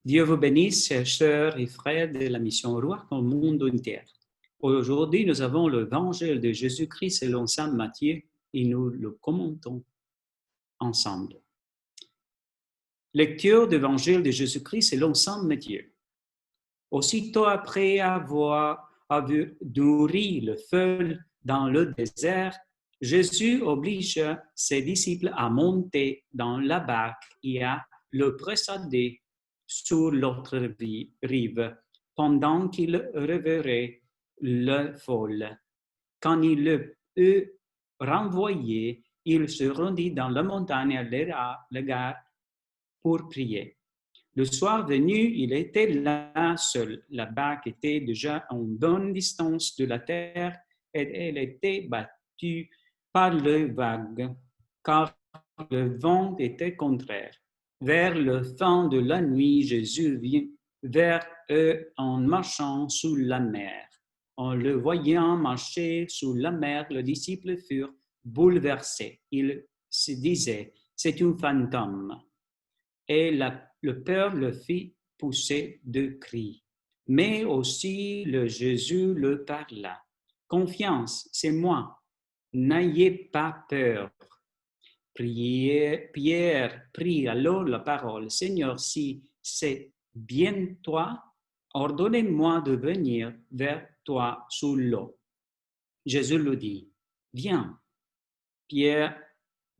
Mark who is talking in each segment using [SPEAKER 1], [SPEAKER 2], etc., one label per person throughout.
[SPEAKER 1] Dieu vous bénisse, chers sœurs et frères de la mission Roi dans le monde entier. Aujourd'hui, nous avons l'évangile de Jésus-Christ selon saint Matthieu et nous le commentons ensemble. Lecture d'évangile de Jésus-Christ selon saint Matthieu. Aussitôt après avoir nourri le feu dans le désert, Jésus oblige ses disciples à monter dans la barque et à le précéder sur l'autre rive, pendant qu'il reverrait le foule. Quand il l'eut renvoyé, il se rendit dans la montagne à l'égard pour prier. Le soir venu, il était là seul. La barque était déjà à une bonne distance de la terre et elle était battue par les vagues, car le vent était contraire. Vers la fin de la nuit, Jésus vient vers eux en marchant sous la mer. En le voyant marcher sous la mer, les disciples furent bouleversés. Ils se disaient, c'est un fantôme. Et le peur le fit pousser de cris. Mais aussi le Jésus le parla. Confiance, c'est moi. N'ayez pas peur. Pierre prit alors la parole. Seigneur, si c'est bien toi, ordonnez-moi de venir vers toi sous l'eau. Jésus lui dit, viens. Pierre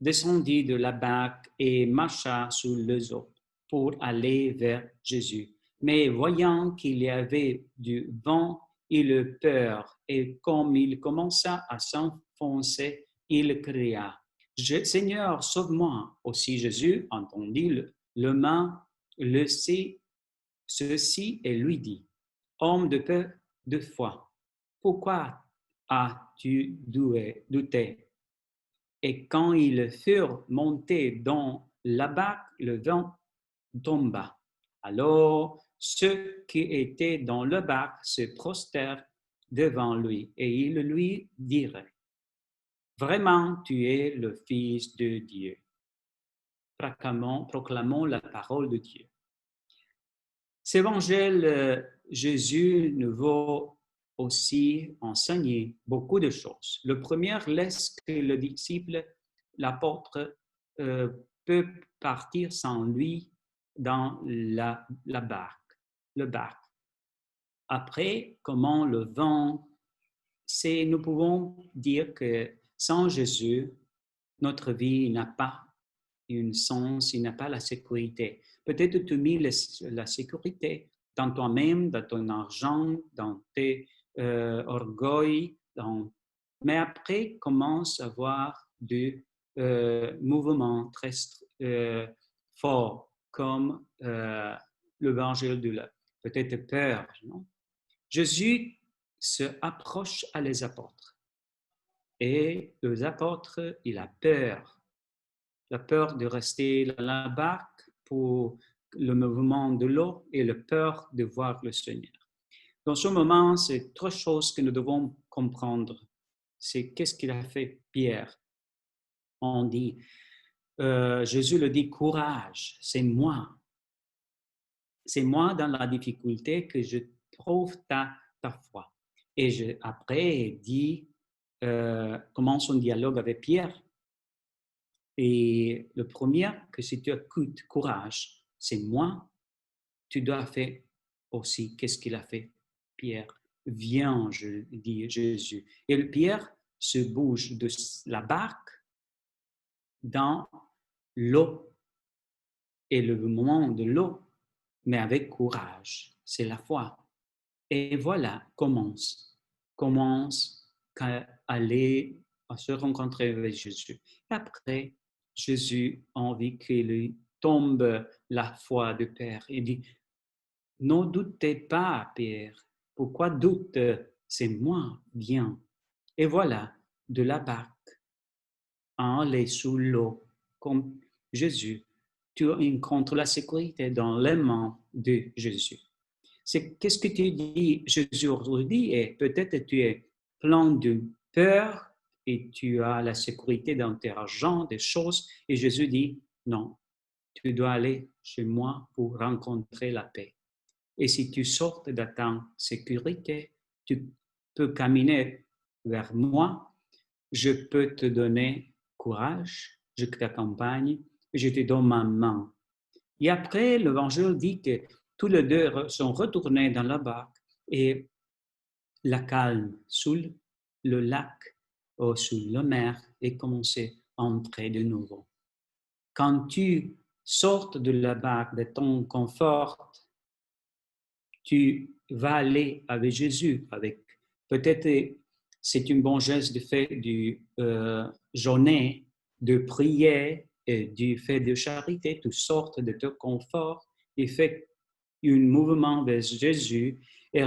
[SPEAKER 1] descendit de la barque et marcha sous les eaux pour aller vers Jésus. Mais voyant qu'il y avait du vent, il eut peur, et comme il commença à s'enfoncer, il cria, « Seigneur, sauve-moi !» Aussi Jésus entendit le main, ceci et lui dit, « Homme de peu de foi, pourquoi as-tu douté ?» Et quand ils furent montés dans la barque, le vent tomba. Alors ceux qui étaient dans la barque se prostèrent devant lui et ils lui dirent, « Vraiment, tu es le Fils de Dieu. » Proclamons la parole de Dieu. Cet évangile, Jésus nous veut aussi enseigner beaucoup de choses. Le premier laisse que le disciple, l'apôtre, peut partir sans lui dans la barque, le barque. Après, comment le vent, nous pouvons dire que sans Jésus, notre vie n'a pas un sens, il n'a pas la sécurité. Peut-être tu mets la sécurité dans toi-même, dans ton argent, dans tes orgueils, mais après commence à avoir des mouvements très forts comme l'évangile de la peut-être peur. Non? Jésus se approche à les apôtres et les apôtres, il a peur. La peur de rester dans la barque pour le mouvement de l'eau et la peur de voir le Seigneur. Dans ce moment, c'est trois choses que nous devons comprendre. C'est qu'est-ce qu'il a fait Pierre. On dit, Jésus le dit, courage, c'est moi. C'est moi dans la difficulté que je trouve ta foi. Et après, il dit, commence un dialogue avec Pierre. Et le premier, que si tu écoutes courage, c'est moi, tu dois faire aussi qu'est-ce qu'il a fait, Pierre. Viens, je dis Jésus. Et le Pierre se bouge de la barque dans l'eau et le moment de l'eau, mais avec courage. C'est la foi. Et voilà, commence à aller à se rencontrer avec Jésus. Et après, Jésus a envie qu'il lui tombe la foi de Père. Il dit, ne doutez pas, Pierre. Pourquoi doute? C'est moi, viens. Et voilà, de la barque, en aller sous l'eau, comme Jésus, tu rencontres la sécurité dans les mains de Jésus. C'est qu'est-ce que tu dis Jésus aujourd'hui et peut-être tu es plein de peur et tu as la sécurité dans tes argent, des choses et Jésus dit non, tu dois aller chez moi pour rencontrer la paix. Et si tu sors de ta sécurité, tu peux caminer vers moi. Je peux te donner courage, je t'accompagne, je te donne ma main. Et après, l'Évangile dit que tous les deux sont retournés dans la barque et la calme sous le lac ou sous la mer et commencé à entrer de nouveau. Quand tu sors de la barque, de ton confort, tu vas aller avec Jésus. Peut-être c'est un bon geste de fait du journée, de prier et du fait de charité. Tu sors de ton confort et fais un mouvement vers Jésus et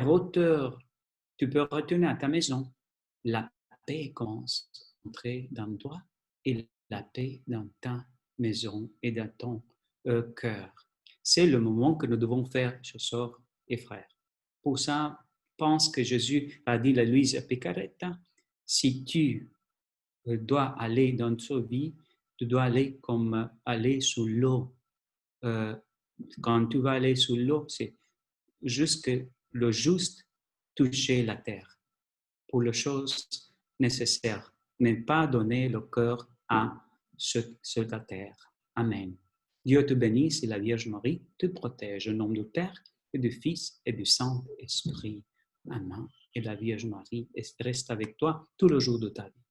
[SPEAKER 1] tu peux retourner à ta maison. La paix commence à entrer dans toi et la paix dans ta maison et dans ton cœur. C'est le moment que nous devons faire, chers sœurs et frères. Pour ça, pense que Jésus a dit à Louise Picaretta, si tu dois aller dans ta vie, tu dois aller comme aller sous l'eau. Quand tu vas aller sous l'eau, c'est juste que le juste toucher la terre pour les choses nécessaires, mais pas donner le cœur à sur la terre. Amen. Dieu te bénisse et la Vierge Marie te protège au nom du Père et du Fils et du Saint-Esprit. Amen. Et la Vierge Marie reste avec toi tout le jour de ta vie.